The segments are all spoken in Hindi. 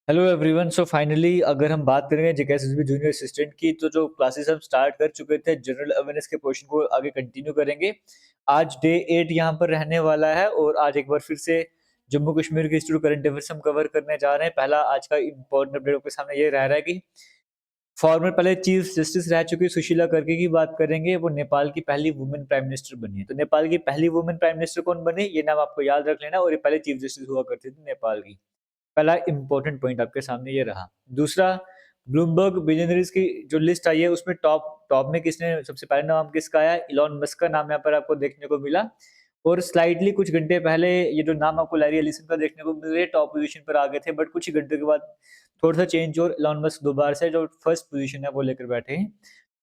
Hello everyone. सो फाइनली अगर हम बात करेंगे जेकेएसएसबी जूनियर असिस्टेंट की, तो जो क्लासेस हम स्टार्ट कर चुके थे जनरल अवेयरनेस के पोर्शन को आगे कंटिन्यू करेंगे। आज डे 8 यहाँ पर रहने वाला है और आज एक बार फिर से जम्मू कश्मीर की हिस्ट्री करंट अफेयर्स हम कवर करने जा रहे हैं। पहला आज का इंपॉर्टेंट अपडेट आपके सामने ये रह रहा है कि फॉर्मर पहले चीफ जस्टिस रह चुकी सुशीला करके की बात करेंगे। वो नेपाल की पहली वुमेन प्राइम मिनिस्टर बनी है। तो नेपाल की पहली वुमेन प्राइम मिनिस्टर कौन बनी, ये नाम आपको याद रख लेना। और ये पहले चीफ जस्टिस हुआ करती थी नेपाल की। पहला इंपॉर्टेंट पॉइंट आपके सामने ये रहा। दूसरा, ब्लूमबर्ग बिलियनरीज की जो लिस्ट आई है उसमें टॉप टॉप में किसने सबसे पहले नाम किसका आया, इलॉन मस्क का नाम यहाँ पर आपको देखने को मिला। और स्लाइटली कुछ घंटे पहले ये जो नाम आपको लैरी एलिसन का देखने को मिल रहा है टॉप पोजीशन पर आ गए थे, बट कुछ ही घंटे के बाद थोड़ा सा चेंज और इलॉन मस्क दोबारा से जो फर्स्ट पोजीशन है वो लेकर बैठे हैं।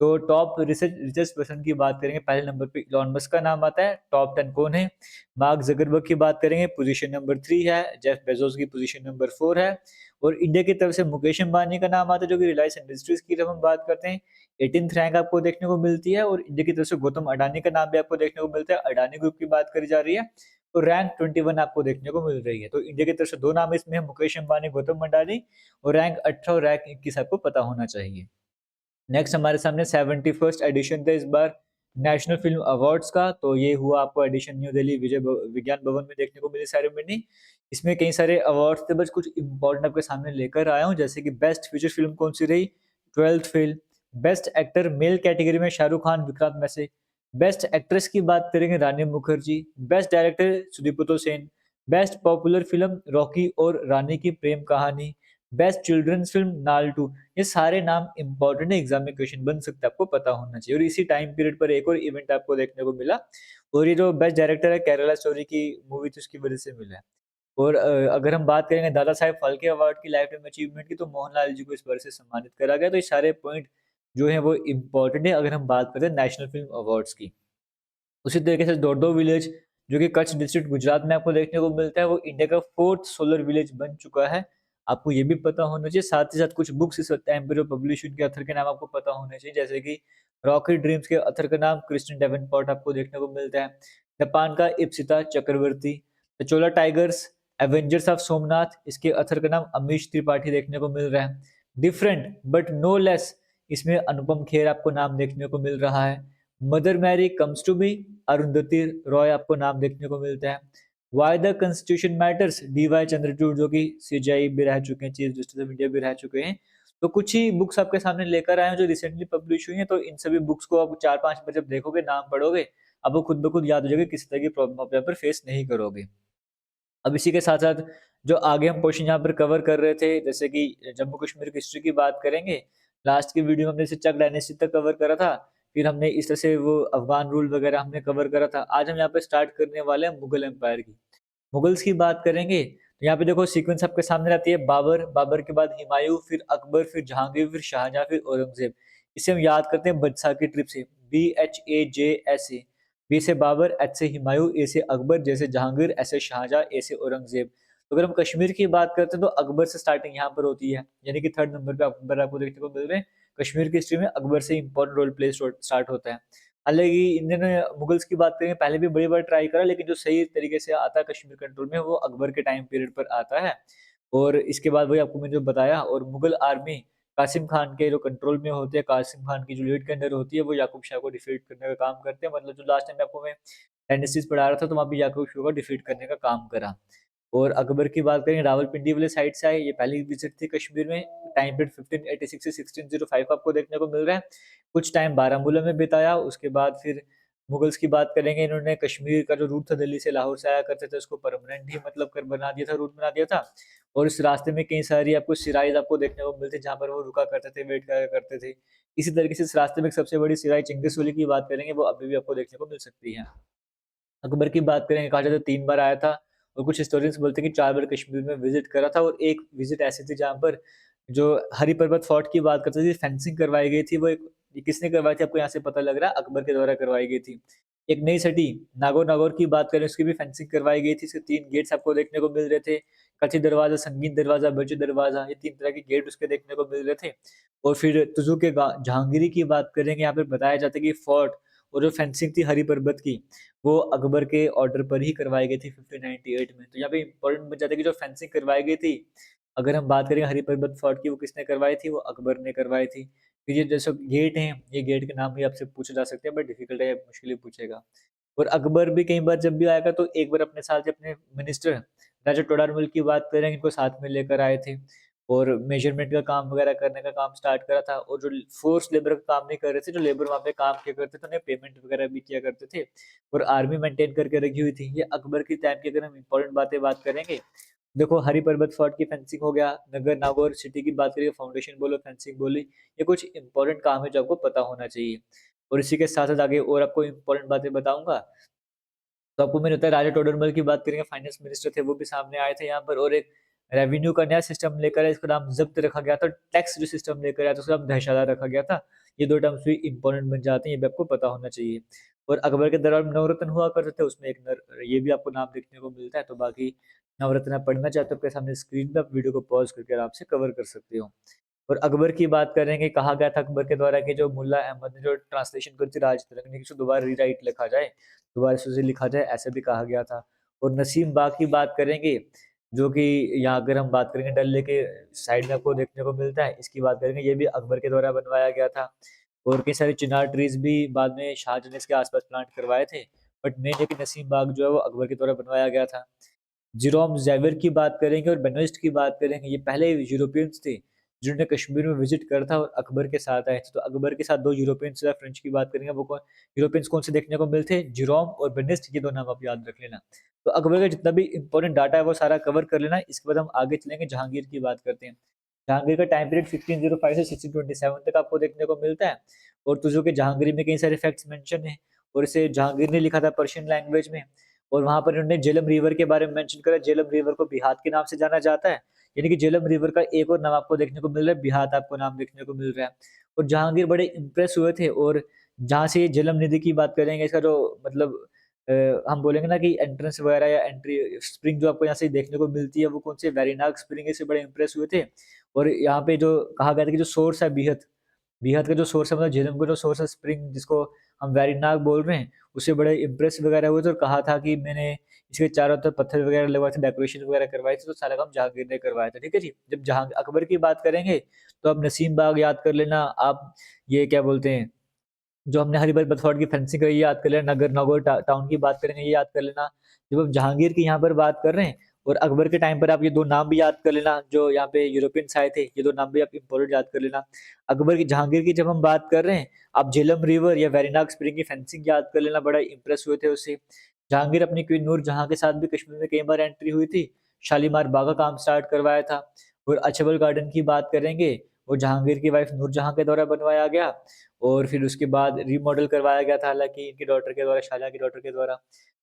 तो टॉप रिसर्च रिचेस्ट पर्सन की बात करेंगे, पहले नंबर पे इलॉन मस्क का नाम आता है। टॉप 10 कौन है, मार्क जकरबर्ग की बात करेंगे, पोजीशन नंबर 3 है। जेफ बेजोस की पोजीशन नंबर 4 है। और इंडिया की तरफ से मुकेश अंबानी का नाम आता है, जो कि रिलायंस इंडस्ट्रीज की जब हम बात करते हैं 18th रैंक आपको देखने को मिलती है। और इंडिया की तरफ से गौतम अडानी का नाम भी आपको देखने को मिलता है। अडानी ग्रुप की बात करी जा रही है तो रैंक 21 आपको देखने को मिल रही है। तो इंडिया की तरफ से दो नाम इसमें है, मुकेश अंबानी, गौतम अडानी। और रैंक 18 और रैंक 21 आपको पता होना चाहिए। नेक्स्ट हमारे सामने 71st एडिशन था इस बार नेशनल फिल्म अवार्ड्स का। तो ये हुआ आपको एडिशन न्यू दिल्ली विज्ञान भवन में देखने को मिली सेरेमनी। इसमें कई सारे अवार्ड्स थे, बस कुछ इंपॉर्टेंट आपके सामने लेकर आया हूँ। जैसे कि बेस्ट फीचर फिल्म कौन सी रही, 12th fail. Best actor male category में शाहरुख खान, विक्रांत मैसे। बेस्ट एक्ट्रेस की बात करेंगे Rani Mukherjee. Best director Sudipto Sen. Best popular film Rocky Aur Rani Kii Prem Kahani. Best children's film Naal two. ये सारे नाम इंपॉर्टेंट है, एग्जाम में क्वेश्चन बन सकता है, आपको पता होना चाहिए। और इसी टाइम पीरियड पर एक और इवेंट आपको देखने को मिला। और ये जो बेस्ट डायरेक्टर है केरला स्टोरी की मूवी थी उसकी वजह से मिला है। और अगर हम बात करेंगे दादा साहेब फाल्के अवार्ड की लाइफ टाइम अचीवमेंट की, तो मोहनलाल जी को इस बार से सम्मानित करा गया। तो ये सारे पॉइंट जो है वो इम्पोर्टेंट है अगर हम बात करें नेशनल फिल्म अवार्ड्स की। उसी तरीके से दोडो विलेज जो कि कच्छ डिस्ट्रिक्ट गुजरात में आपको देखने को मिलता है, वो इंडिया का 4th सोलर विलेज बन चुका है। आपको ये भी पता होना चाहिए। साथ ही साथ कुछ बुक्स इस टाइम पे जो पब्लिश हुई, उनके ऑथर के नाम आपको पता होने चाहिए। जैसे कि रॉकेट ड्रीम्स के ऑथर का नाम क्रिस्टियन डेवनपोर्ट आपको देखने को मिलता है। जापान का Ipsita Chakraborty. The Chola tigers avengers of Somnath, इसके ऑथर का नाम अमीश त्रिपाठी देखने को मिल रहा है। डिफरेंट बट नो लेस, इसमें अनुपम खेर आपको नाम देखने को मिल रहा है। Mother Mary comes to be, Arundhati Roy आपको नाम देखने को मिलता है। Why the constitution matters, D Y Chandrachud जो कि सीजीआई भी रह चुके हैं, चीफ जस्टिस ऑफ इंडिया भी रह चुके हैं। तो कुछ ही बुक्स आपके सामने लेकर आए हैं जो रिसेंटली पब्लिश हुई हैं। तो इन सभी बुक्स को आप 4-5 बार जब देखोगे, नाम पढ़ोगे, आपको खुद ब खुद याद हो जाएगा, किसी तरह की प्रॉब्लम आप यहाँ पर फेस नहीं करोगे। अब इसी के साथ-साथ जो आगे हम क्वेश्चन यहाँ पर कवर कर रहे थे, जैसे कि जम्मू कश्मीर की हिस्ट्री की बात करेंगे। लास्ट की वीडियो में हमने इसे चक डायनेस्टी तक कवर करा था। फिर हमने इस तरह से वो अफ़गान रूल वगैरह हमने कवर करा था। आज हम यहाँ पे स्टार्ट करने वाले हैं मुगल एम्पायर की। मुगल्स की बात करेंगे तो यहाँ पे देखो सीक्वेंस आपके सामने रहती है। बाबर, बाबर के बाद हुमायूं, फिर अकबर, फिर जहांगीर, फिर शाहजहां, फिर औरंगजेब। इसे हम याद करते हैं बदशाह की ट्रिप से, BHAJS। बी से बाबर, एच से हुमायूं, ए से अकबर, जैसे जहांगीर, ऐसे शाहजहां, ए से औरंगजेब। तो अगर हम कश्मीर की बात करते हैं तो अकबर से स्टार्टिंग यहाँ पर होती है, यानी कि 3rd नंबर पे अकबर आपको देखने को मिल रहे हैं। कश्मीर की हिस्ट्री में अकबर से इंपॉर्टेंट रोल प्ले स्टार्ट होता है। हालांकि इंडियन मुगल्स की बात करें, पहले भी बड़ी बार ट्राई करा, लेकिन जो सही तरीके से आता है कश्मीर कंट्रोल में, वो अकबर के टाइम पीरियड पर आता है। और इसके बाद वही आपको मैंने जो बताया। और मुगल आर्मी कासिम खान के जो कंट्रोल में होते हैं, कासिम खान की जो लीड के अंदर होती है, वो याकूब शाह को डिफीट करने का काम करते हैं। मतलब जो लास्ट टाइम आपको मैं डायनेस्टीज पढ़ा रहा था, तो वहाँ पे याकूब शाह को डिफीट करने का काम करा। और अकबर की बात करें, रावलपिंडी वाले साइड से आए, ये पहली विजिट थी कश्मीर में। टाइम पीरियड 1586 से 1605 आपको देखने को मिल रहा है। कुछ टाइम बारामूला में बिताया। उसके बाद फिर मुगल्स की बात करेंगे, इन्होंने कश्मीर का जो रूट था दिल्ली से लाहौर से आया करते थे, उसको परमानेंट ही मतलब कर बना दिया था, रूट बना दिया था। और इस रास्ते में कई सारी आपको सिराइज आपको देखने को मिलती, जहाँ पर वो रुका करते थे, वेट करा करते थे। इसी तरीके से इस रास्ते में एक सबसे बड़ी सिराई चिंगिस वली की बात करेंगे, वो अभी भी आपको देखने को मिल सकती है। अकबर की बात करें, कहा जाता है 3 बार आया था। और कुछ हिस्टोरियंस बोलते हैं कि 4 बार कश्मीर में विज़िट करा था। और एक विज़िट ऐसी थी जहाँ पर जो हरी पर्वत फोर्ट की बात करते थे, फेंसिंग करवाई गई थी। वो एक ये किसने करवाई थी, आपको यहाँ से पता लग रहा है, अकबर के द्वारा करवाई गई थी। एक नई सिटी नागौर, नागौर की बात करें, उसकी भी फेंसिंग करवाई गई थी। इसके 3 गेट्स आपको देखने को मिल रहे थे। कच्ची दरवाज़ा, संगीन दरवाज़ा, बज्जी दरवाज़ा, ये 3 तरह के गेट उसके देखने को मिल रहे थे। और फिर तुज़ुक के गा जहांगीरी की बात करेंगे, यहाँ पे बताया जाता है कि फोर्ट और जो फेंसिंग थी हरी पर्वत की, वो अकबर के ऑर्डर पर ही करवाई गई थी 1598 में। तो यहाँ पे इम्पोर्टेंट बन जाता है कि जो फेंसिंग करवाई गई थी, अगर हम बात करें हरिपर्वत फोर्ट की, वो किसने करवाई थी? वो अकबर ने करवाई थी। फिर ये जैसे गेट हैं, ये गेट के नाम भी आपसे पूछे जा सकते हैं, बट डिफिकल्ट है, मुश्किल ही पूछेगा। और अकबर भी कई बार जब भी आएगा तो एक बार अपने साथ अपने मिनिस्टर राजा तोडरमल की बात करें, इनको साथ में लेकर आए थे और मेजरमेंट का काम वगैरह करने का काम स्टार्ट करा था। और जो फोर्स लेबर का काम नहीं कर रहे थे, जो लेबर वहाँ पे काम किया करते थे, उन्हें पेमेंट वगैरह भी किया करते थे और आर्मी मेंटेन करके रखी हुई थी। ये अकबर की टाइम की अगर हम इंपॉर्टेंट बातें बात करेंगे, देखो हरिपर्वत फोर्ट की फेंसिंग हो गया, नगर नागौर सिटी की बात करिए, फाउंडेशन बोलो, फेंसिंग बोली, ये कुछ इंपॉर्टेंट काम है जो आपको पता होना चाहिए। और इसी के साथ-साथ आगे और आपको इंपॉर्टेंट बातें बताऊँगा। तो आपको मैंने बताया राजा टोडरमल की बात करेंगे, फाइनेंस मिनिस्टर थे, वो भी सामने आए थे यहाँ पर। और एक रेवेन्यू का नया सिस्टम लेकर आए, इसका नाम ज़ब्त रखा गया था। टैक्स जो सिस्टम लेकर आया था, उसका नाम दहशत रखा गया था। ये 2 टर्म्स भी इंपॉर्टेंट बन जाते हैं, ये भी आपको पता होना चाहिए। और अकबर के दौरान में नवरत्न हुआ करते थे, उसमें एक नर ये भी आपको नाम देखने को मिलता है। तो बाकी नवरत्न आप पढ़ना चाहते हो आपके सामने स्क्रीन पे, आप वीडियो को पॉज़ करके आराम से कवर कर सकते हो। और अकबर की बात करेंगे, कहा गया था अकबर के द्वारा कि जो मुल्ला अहमद ने जो ट्रांसलेशन करी थी राज तिलक ने, कि उसको दोबारा रीराइट लिखा जाए, दोबारा से उसे लिखा जाए, ऐसा भी कहा गया था। और नसीम बाग की बात करेंगे, जो कि यहाँ अगर हम बात करेंगे डल लेक के साइड में आपको देखने को मिलता है, इसकी बात करेंगे, ये भी अकबर के द्वारा बनवाया गया था। और कई सारे चिनार ट्रीज़ भी बाद में शाहजहाँ ने इसके आस-पास प्लांट करवाए थे, बट मेन है कि नसीम बाग जो है वो अकबर के द्वारा बनवाया गया था। जेरोम ज़ेवर की बात करेंगे और बेनोइस्ट की बात करेंगे, ये पहले यूरोपियंस थे, जिन्होंने कश्मीर में विज़िट करा था और अकबर के साथ आए थे। तो अकबर के साथ 2 यूरोपियंस या फ्रेंच की बात करेंगे, वो कौन यूरोपियंस कौन से देखने को मिलते हैं? जेरोम और बेनिस्ट, ये 2 नाम आप याद रख लेना। तो अकबर का जितना भी इम्पोर्टेंट डाटा है, वो सारा कवर कर लेना। इसके बाद हम आगे चलेंगे, जहांगीर की बात करते हैं। जहांगीर का टाइम पीरियड 1505 से 1627 तक आपको देखने को मिलता है। और तुझो के जहांगीर में कई सारे फैक्ट्स मेंशन हैं और इसे जहांगीर ने लिखा था पर्शियन लैंग्वेज में। और वहाँ पर उन्होंने झेलम रिवर के बारे में मेंशन करा। झेलम रिवर को बिहात के नाम से जाना जाता है। यानी कि झेलम रिवर का एक और नाम आपको देखने को मिल रहा है, बिहात आपको नाम देखने को मिल रहा है। और जहांगीर बड़े इम्प्रेस हुए थे। और जहाँ से ये झेलम नदी की बात करेंगे, इसका जो मतलब हम बोलेंगे ना कि एंट्रेंस वगैरह या एंट्री स्प्रिंग जो आपको यहाँ से देखने को मिलती है, वो कौन सी वेरीनाग स्प्रिंग है, इससे बड़े इम्प्रेस हुए थे। और यहाँ पे जो कहा गया था कि जो सोर्स है बीहत, बीहत का जो सोर्स है, मतलब झेलम का जो सोर्स है स्प्रिंग, जिसको हम वेरीनाग बोल रहे हैं, उससे बड़े इम्प्रेस वगैरह हुए थे और कहा था कि मैंने इसके चारों तरफ पत्थर वगैरह लगवाए थे, डेकोरेशन वगैरह करवाई थी, तो सारा काम जहांगीर ने करवाया था। ठीक है जी? जब जहाँ अकबर की बात करेंगे, तो आप नसीम बाग याद कर लेना, आप ये क्या बोलते हैं, जो हमने हरिबर बथौड़ की फेंसिंग करी, ये याद कर लेना। नगर नगौर टाउन की बात करेंगे, ये याद कर लेना। जब हम जहांगीर की यहाँ पर बात कर रहे हैं और अकबर के टाइम पर, आप ये 2 नाम भी याद कर लेना, जो यहाँ पे यूरोपियंस आए थे, ये 2 नाम भी आप इम्पोर्टेंट याद कर लेना। अकबर की जहांगीर की जब हम बात कर रहे हैं, आप झेलम रिवर या वेरीनाग स्प्रिंग की फेंसिंग याद कर लेना, बड़ा इंप्रेस हुए थे उससे। जहांगीर अपनी क्वीन नूरजहाँ के साथ भी कश्मीर में कई बार एंट्री हुई थी, शालीमार बाग का काम स्टार्ट करवाया था। और अछबल गार्डन की बात करेंगे, वो जहांगीर की वाइफ नूरजहाँ के द्वारा बनवाया गया और फिर उसके बाद रीमॉडल करवाया गया था, हालाँकि इनकी डॉटर के द्वारा, शाहजहाँ की डॉटर के द्वारा।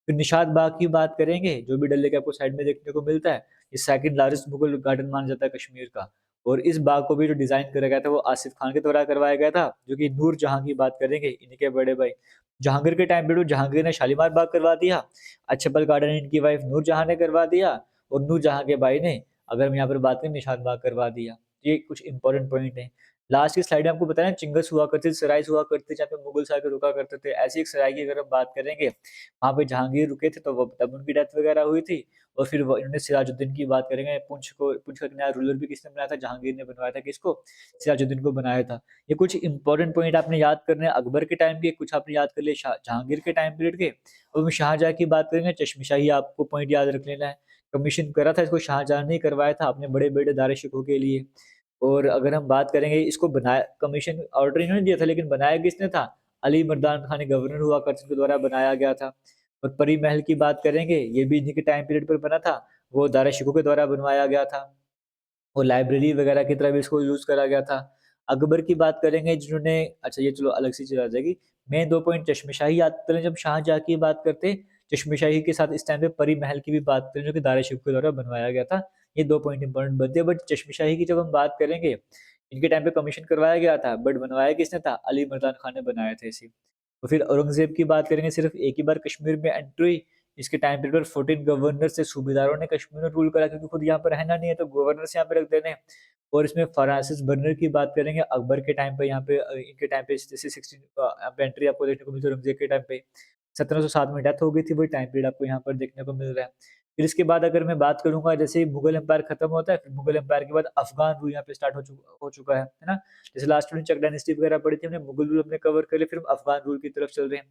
फिर निशात बाग की बात करेंगे, जो भी डल लेक आपको साइड में देखने को मिलता है। ये सेकंड लार्जेस्ट मुगल गार्डन माना जाता है कश्मीर का। और इस बाग को भी जो डिज़ाइन करा गया था, वो आसिफ खान के द्वारा करवाया गया था, जो कि नूरजहाँ की बात करेंगे, इनके बड़े भाई। जहांगीर के टाइम पे तो जहांगीर ने शालीमार बाग करवा दिया, अछबल गार्डन इनकी वाइफ नूरजहाँ ने करवा दिया और नूरजहाँ के भाई ने, अगर हम यहाँ पर बात करें, निशात बाग करवा दिया। ये कुछ इंपॉर्टेंट पॉइंट हैं। लास्ट की स्लाइड में आपको बताया ना, चिंगस हुआ करती थी, सराइस हुआ करती थी, जहाँ पे मुगल्स आके रुका करते थे। ऐसी एक सराय की अगर हम बात करेंगे, वहाँ पे जहांगीर रुके थे, तो वो तब उनकी डेथ वगैरह हुई थी। और फिर वो इन्होंने सिराजुद्दीन की बात करेंगे, पुंछ का नया रूलर भी किसने बनाया था? जहांगीर ने बनवाया था। किसको? सिराजुद्दीन को बनाया था। ये कुछ इंपॉर्टेंट पॉइंट आपने याद करने हैं अकबर के टाइम के, कुछ आपने याद कर लिए जहांगीर के टाइम पीरियड के। और हम शाहजहाँ की बात करेंगे, चश्मशाही आपको पॉइंट याद रख लेना है। कमीशन करा था इसको शाहजहाँ ने ही करवाया था अपने बड़े बेटे दारा शिकोह के लिए। और अगर हम बात करेंगे, इसको बनाया, कमीशन ऑर्डर इन्होंने दिया था, लेकिन बनाया किसने था? अली मर्दान खान गवर्नर हुआ करते, उनके द्वारा बनाया गया था। और परी महल की बात करेंगे, ये भी इन्हीं के टाइम पीरियड पर बना था, वो दारा शिकोह के द्वारा बनवाया गया था। और लाइब्रेरी वगैरह की तरह भी इसको यूज़ करा गया था। अकबर की बात करेंगे, जिन्होंने, अच्छा ये चलो अलग से चीज़ आ जाएगी। मेन 2 पॉइंट चश्मशाही याद करें जब शाहजहाँ की बात करते हैं, चश्मशाही के साथ इस टाइम पे परी महल की भी बात करें, जो कि दारा शिकोह के द्वारा बनवाया गया था। ये 2 पॉइंट इंपॉर्टेंट बनते हैं। बट चश्मशाही की जब हम बात करेंगे, इनके टाइम पे कमीशन करवाया गया था, बट बनवाया किसने था? अली मर्दान खान ने बनाया था इसे। तो फिर औरंगज़ेब की बात करेंगे, सिर्फ़ एक ही बार कश्मीर में एंट्री हुई। इसके टाइम पीरियड पर 14 गवर्नर से सूबेदारों ने कश्मीर में रूल करा, क्योंकि खुद यहाँ पर रहना नहीं है, तो गवर्नर्स यहाँ पे रख देने हैं। और इसमें फ्रांसिस बर्नर की बात करेंगे, अकबर के टाइम पे यहाँ पे इनके टाइम पे जैसे 16 यहाँ पे एंट्री आपको देखने को मिलती है औरंगज़ेब के टाइम पे। 1707 में डेथ हो गई थी, वही टाइम पीरियड आपको यहाँ पर देखने को मिल रहा है। फिर इसके बाद अगर मैं बात करूँगा जैसे मुगल एम्पायर खत्म होता है, फिर मुगल एम्पायर के बाद अफ़गान रूल यहाँ पे स्टार्ट हो चुका है ना? जैसे लास्ट में चक डायनेस्टी वगैरह पढ़ी थी हमने, मुगल रूल हमने कवर कर लिया, फिर हम अफ़गान रूल की तरफ चल रहे हैं।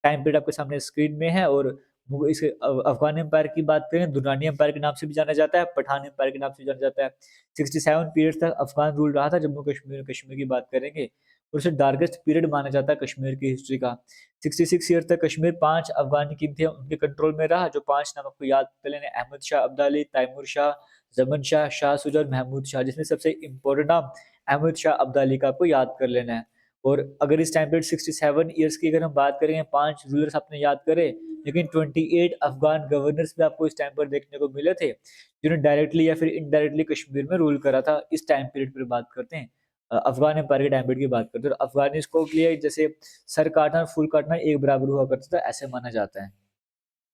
टाइम पीरियड आपके सामने स्क्रीन में है और इसे अफ़गान एम्पायर की बात करें, दुरानी एम्पायर के नाम से भी जाना जाता है, पठान एम्पायर के नाम से भी जाना जाता है। 67 पीरियड तक अफ़गान रूल रहा था जम्मू-कश्मीर कश्मीर की बात करेंगे और उसे डार्केस्ट पीरियड माना जाता है कश्मीर की हिस्ट्री का। 66 ईयर तक कश्मीर 5 अफ़गानी किंग थे, उनके कंट्रोल में रहा, जो 5 नाम आपको याद कर लेने हैं, अहमद शाह अब्दाली, तैमूर शाह, ज़मन शाह, शाह सुजा और महमूद शाह, जिसमें सबसे इम्पोर्टेंट नाम अहमद शाह अब्दाली का आपको याद कर लेना है। और अगर इस टाइम पीरियड 67 ईयर्स की अगर हम बात करें, 5 रूलर्स आपने याद करे, लेकिन 28 अफ़गान गवर्नर्स भी आपको इस टाइम पर देखने को मिले थे, जिन्होंने डायरेक्टली या फिर इनडायरेक्टली कश्मीर में रूल करा था। इस टाइम पीरियड पर बात करते हैं। अफ़गान एम्पायर के टाइम पीरियड की बात करते हैं और अफ़गानिज़ को के लिए जैसे सर काटना और फूल काटना एक बराबर हुआ करता था, ऐसे माना जाता है।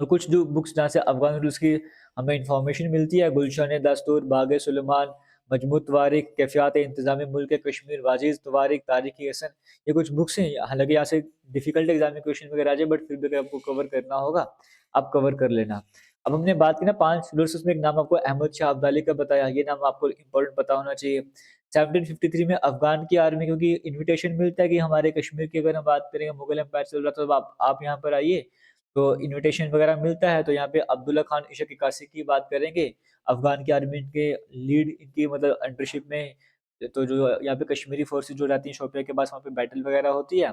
तो कुछ जो बुक्स जहाँ से अफ़गान रूल्स की हमें इन्फॉर्मेशन मिलती है, गुलशन-ए-दस्तूर, बाग-ए-सुलेमान, मजमू तवारीख़, कैफ़ियत-ए-इंतज़ाम मुल्क कश्मीर, वाजिज़ तवारीख़, तारीख़-ए-हसन, ये कुछ बुक्स हैं। हालाँकि यहाँ से डिफ़िकल्ट एग्ज़ाम में क्वेश्चन वगैरह आ जाए, बट फिर भी अगर आपको कवर करना होगा, आप कवर कर लेना। अब हमने बात की ना 5 रूल्स, उसमें एक नाम आपको अहमद शाह अब्दाली का बताया, ये नाम आपको इम्पोर्टेंट पता होना चाहिए। 1753 में अफ़गान की आर्मी, क्योंकि इन्विटेशन मिलता है कि हमारे कश्मीर की अगर हम बात करें, मुगल एम्पायर चल रहा था, तो आप यहाँ पर आइए। तो इन्विटेशन वगैरह मिलता है, तो यहाँ पे अब्दुल्ला खान इशक इक्कासी की बात करेंगे। अफ़गान की आर्मी के लीड इनकी मतलब अंडरशिप में, तो जो यहाँ पे कश्मीरी फ़ोर्सेस जो रहती हैं शोपियाँ के पास, वहाँ पे बैटल वगैरह होती है।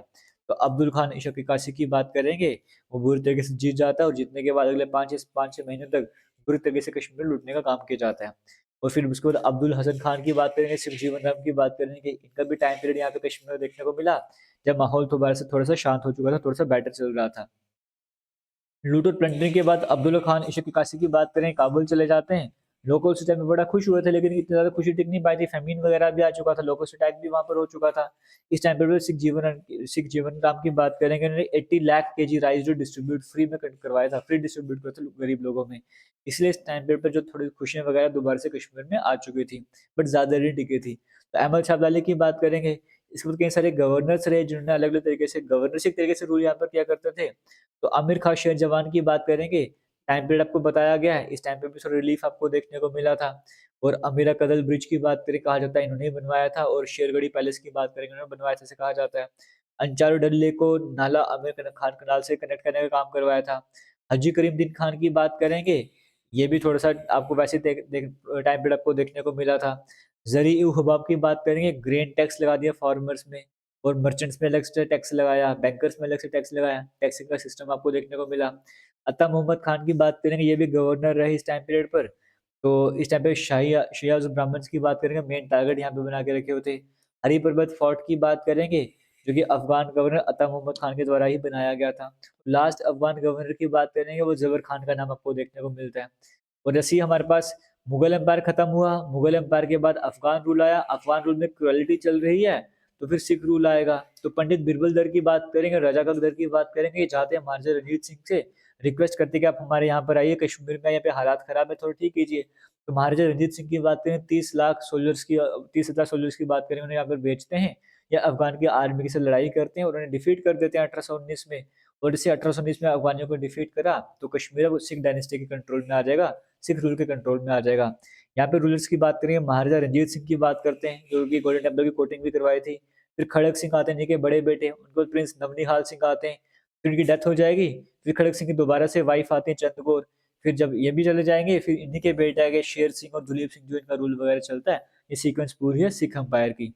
तो अब्दुल खान इशक इक्कासी की बात करेंगे, वो बुरी तरीके से जीत जाता है और जीतने के बाद अगले 5-6 महीने तक बुरी तरीके से कश्मीर लूटने का काम किया जाता है। और फिर उसके बाद अब्दुल हसन खान की बात करेंगे, सिख जीवन राम की बात करेंगे, इनका भी टाइम पीरियड यहाँ पे कश्मीर में देखने को मिला, जब माहौल दोबारा से थोड़ा-सा शांत हो चुका था, थोड़ा-सा बेटर चल रहा था। लूट और प्लंडरिंग के बाद अब्दुल्ला खान इशक इक्कासी की बात करें, काबुल चले जाते हैं। लोकल्स उस टाइम पे बड़ा खुश हुए थे, लेकिन इतनी ज़्यादा खुशी टिक नहीं पाई थी, फ़ेमीन वगैरह भी आ चुका था, लोकल्स अटैक भी वहाँ पर हो चुका था। इस टाइम पे सिख जीवन राम की बात करेंगे, उन्होंने 80 लाख केजी राइस जो डिस्ट्रीब्यूट फ्री में करवाया था, फ्री डिस्ट्रीब्यूट किया था गरीब लोगों में। इसलिए इस टाइम पीरियड पे जो थोड़ी खुशियाँ वगैरह दोबारा से कश्मीर में आ चुकी थी, बट ज़्यादा नहीं टिकी थी। तो अहमद शाह अब्दाली की बात करेंगे, इसके बाद कई सारे गवर्नर्स रहे, जिन्होंने अलग-अलग तरीके से गवर्नरशिप तरीके से रूल यहाँ पर किया करते थे। तो आमिर खान शेर जवान की बात करेंगे, टाइम पीरियड आपको बताया गया है, इस टाइम पे भी थोड़ा रिलीफ आपको देखने को मिला था। और अमीरा कदल ब्रिज की बात करें, कहा जाता है इन्होंने ही बनवाया था, और शेरगढ़ी पैलेस की बात करेंगे, इन्होंने बनवाया था ऐसे कहा जाता है। अंचारो डल लेक को नाला आमिर खान कनाल से कनेक्ट करने का काम करवाया था। हाजी करीमुद्दीन खान की बात करेंगे, ये भी थोड़ा-सा आपको वैसे देख देख टाइम पीरियड आपको देखने को मिला था। ज़र-ए-हुबाब की बात करेंगे, ग्रेन टैक्स लगा दिया फार्मर्स में। और मर्चेंट्स में अलग से टैक्स लगाया, बैंकर्स में अलग से टैक्स लगाया, टैक्सिंग का सिस्टम आपको देखने को मिला। अता मोहम्मद खान की बात करेंगे, ये भी गवर्नर रहे इस टाइम पीरियड पर। तो इस टाइम पे शिया जो ब्राह्मण्स की बात करेंगे, मेन टारगेट यहाँ पे बना के रखे हुए थे। हरी पर्वत फोर्ट की बात करेंगे, जो कि अफ़गान गवर्नर अता मोहम्मद खान के द्वारा ही बनाया गया था। लास्ट अफ़गान गवर्नर की बात करेंगे, वो ज़फ़र खान का नाम आपको देखने को मिलता है। और जैसे ही हमारे पास मुगल एम्पायर खत्म हुआ, मुगल एम्पायर के बाद अफ़गान रूल आया, अफ़गान रूल में क्रुएलिटी चल रही है, तो फिर सिख रूल आएगा। तो पंडित बिरबल दर की बात करेंगे, रज़ा कक दर की बात करेंगे, ये चाहते हैं महाराजा रणजीत सिंह से, रिक्वेस्ट करते हैं कि आप हमारे यहाँ पर आइए, कश्मीर में यहाँ पे हालात ख़राब है, थोड़ा ठीक कीजिए। तो महाराजा रणजीत सिंह की बात करें, 30 लाख सोल्जर्स की 30,000 सोल्जर्स की बात करें, उन्हें यहाँ पर भेजते हैं, या अफ़गान की आर्मी के साथ लड़ाई करते हैं और उन्हें डिफीट कर देते हैं 1819 में। और जैसे 1819 में अफ़गानियों को डिफीट करा, तो कश्मीर अब सिख डायनेस्टी के कंट्रोल में आ जाएगा, सिख रूल के कंट्रोल में आ जाएगा। यहाँ पे रूलर्स की बात करें, महाराजा रणजीत सिंह की बात करते हैं, जो कि गोल्डन टेम्पल की कोटिंग भी करवाई थी। फिर खड़क सिंह आते हैं, जिनके बड़े बेटे, उनको प्रिंस नवनिहाल सिंह आते हैं, फिर उनकी डेथ हो जाएगी। फिर खड़क सिंह की दोबारा से वाइफ आती है चंद्रकौर, फिर जब ये भी चले जाएँगे, फिर इन्हीं के बेटे आगे शेर सिंह और दुलीप सिंह, जो इनका रूल वगैरह चलता है। ये सीक्वेंस पूरी है सिख एम्पायर की।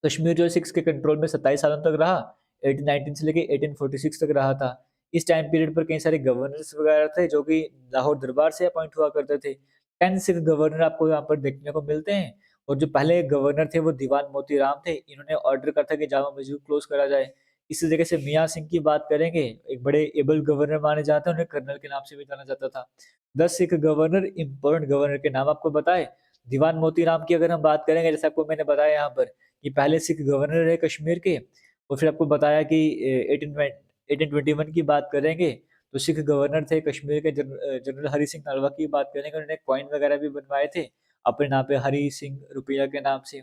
कश्मीर जो है सिक्स के कंट्रोल में 27 सालों तक रहा, 1819 से लेके 1846 तक रहा था। इस टाइम पीरियड पर कई सारे गवर्नर्स वगैरह थे, जो कि लाहौर दरबार से अपॉइंट हुआ करते थे। 10 सिख गवर्नर आपको यहाँ पर देखने को मिलते हैं, और जो पहले गवर्नर थे वो दीवान मोती राम थे। इन्होंने ऑर्डर करा था कि जामा मस्जिद क्लोज़ करा जाए। इसी जगह से मियाँ सिंह की बात करेंगे, एक बड़े एबल गवर्नर माने जाते हैं, उन्हें कर्नल के नाम से भी जाना जाता था। 10 सिख गवर्नर, इम्पोर्टेंट गवर्नर के नाम आपको बताए। दीवान मोती राम की अगर हम बात करेंगे, जैसे आपको मैंने बताया यहाँ पर, ये पहले सिख गवर्नर रहे कश्मीर के। और फिर आपको बताया कि 1821 की बात करेंगे, तो सिख गवर्नर थे कश्मीर के, जनरल हरि सिंह नलवा की बात करेंगे, उन्होंने कॉइन वगैरह भी बनवाए थे अपने नाम पे, हरि सिंह रुपया के नाम से।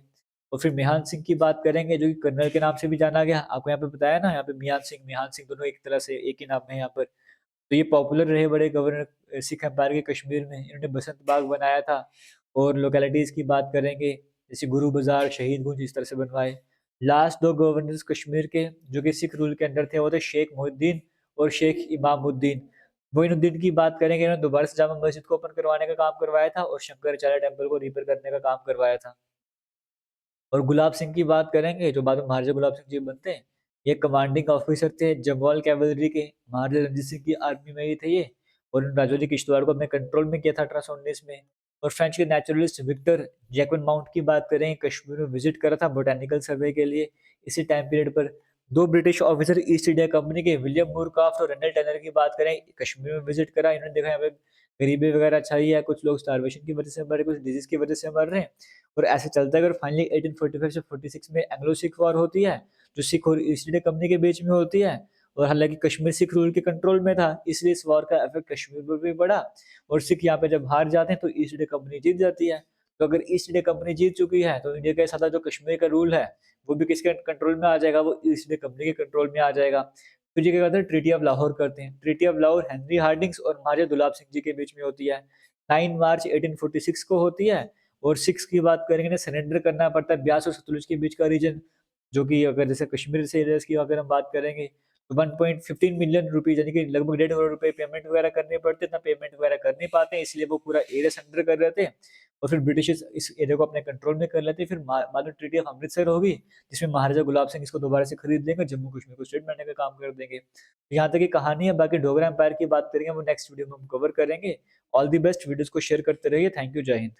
और फिर मिहान सिंह की बात करेंगे, जो कि कर्नल के नाम से भी जाना गया। आपको यहाँ पे बताया ना, यहाँ पे मियान सिंह, मिहान सिंह दोनों एक तरह से एक ही नाम है यहाँ पर। तो तो ये पॉपुलर रहे बड़े गवर्नर सिख एम्पायर के कश्मीर में। इन्होंने बसंत बाग बनाया था और लोकेलिटीज़ की बात करेंगे, जैसे गुरु बाज़ार, शहीद गंज इस तरह से बनवाए। लास्ट 2 गवर्नर्स कश्मीर के जो कि सिख रूल के अंडर थे, वो थे शेख मुहिउद्दीन और शेख इमामुद्दीन। मोइनुद्दीन की बात करेंगे, इन्होंने दोबारा से जामा मस्जिद को ओपन करवाने का काम करवाया था और शंकराचार्य टेम्पल को रिपेयर करने का काम करवाया था। और गुलाब सिंह की बात करेंगे, जो बाद में महाराजा गुलाब सिंह जी बनते हैं। ये कमांडिंग ऑफिसर थे जम्वाल कैवलरी के, महाराजा रणजीत सिंह की आर्मी में ही थे ये। और उन्होंने राजौरी किश्तवाड़ को अपने कंट्रोल में किया था 1819 में। और फ्रेंच के नेचुरलिस्ट विक्टर जैक्विन माउंट की बात करें, कश्मीर में विजिट करा था बोटैनिकल सर्वे के लिए इसी टाइम पीरियड पर। 2 British officer east India company के विलियम मूरक्राफ्ट और रेंडल टेलर की बात करें, कश्मीर में विजिट करा। इन्होंने देखा यहाँ पे गरीबी वगैरह छाई है, कुछ लोग स्टारवेशन की वजह से मर रहे, कुछ डिजीज़ की वजह से मर रहे हैं। और ऐसे चलता है, अगर फाइनली 1845 से 46 में एंग्लो सिख वॉर होती है, जो सिख और ईस्ट इंडिया कंपनी के बीच में होती है। और हालाँकि कश्मीर सिख रूल के कंट्रोल में था, इसलिए इस वॉर का इफ़ेक्ट कश्मीर पर भी पड़ा। और सिख यहाँ पे जब हार जाते हैं, तो ईस्ट इंडिया कंपनी जीत जाती है। तो अगर ईस्ट इंडिया कंपनी जीत चुकी है, तो इंडिया के साथ जो कश्मीर का रूल है, वो भी किसके कंट्रोल में आ जाएगा? वो ईस्ट इंडिया कंपनी के कंट्रोल में आ जाएगा। फिर ये क्या करते हैं, ट्रीटी ऑफ लाहौर करते हैं। Treaty of Lahore Henry Hardinge और महाराजा दुलाब सिंह जी के बीच में होती है। 9 मार्च 1846 को होती है। और सिक्स की बात करेंगे ना, सरेंडर करना पड़ता है ब्यास और सतलुज के बीच का रीजन, जो कि अगर जैसे कश्मीर से एरियाज़ की अगर हम बात करेंगे, तो 1.15 मिलियन रुपीज़ यानी कि लगभग 1.5 करोड़ रुपए पेमेंट वगैरह करने पड़ते, इतना पेमेंट वगैरह कर नहीं पाते, इसलिए वो पूरा एरिया सरेंडर कर रहे थे। और फिर ब्रिटिशर्स इस एरिया को अपने कंट्रोल में कर लेते। फिर बाद में ट्रीटी ऑफ अमृतसर होगी, जिसमें महाराजा गुलाब सिंह इसको दोबारा से खरीद लेंगे, जम्मू कश्मीर को स्टेट बनाने का काम कर देंगे। तो यहाँ तक की कहानी है, बाकी डोगरा एम्पायर की बात करेंगे वो नेक्स्ट वीडियो में हम कवर करेंगे। ऑल द बेस्ट, वीडियोज़ को शेयर करते रहिए। थैंक यू, जय हिंद।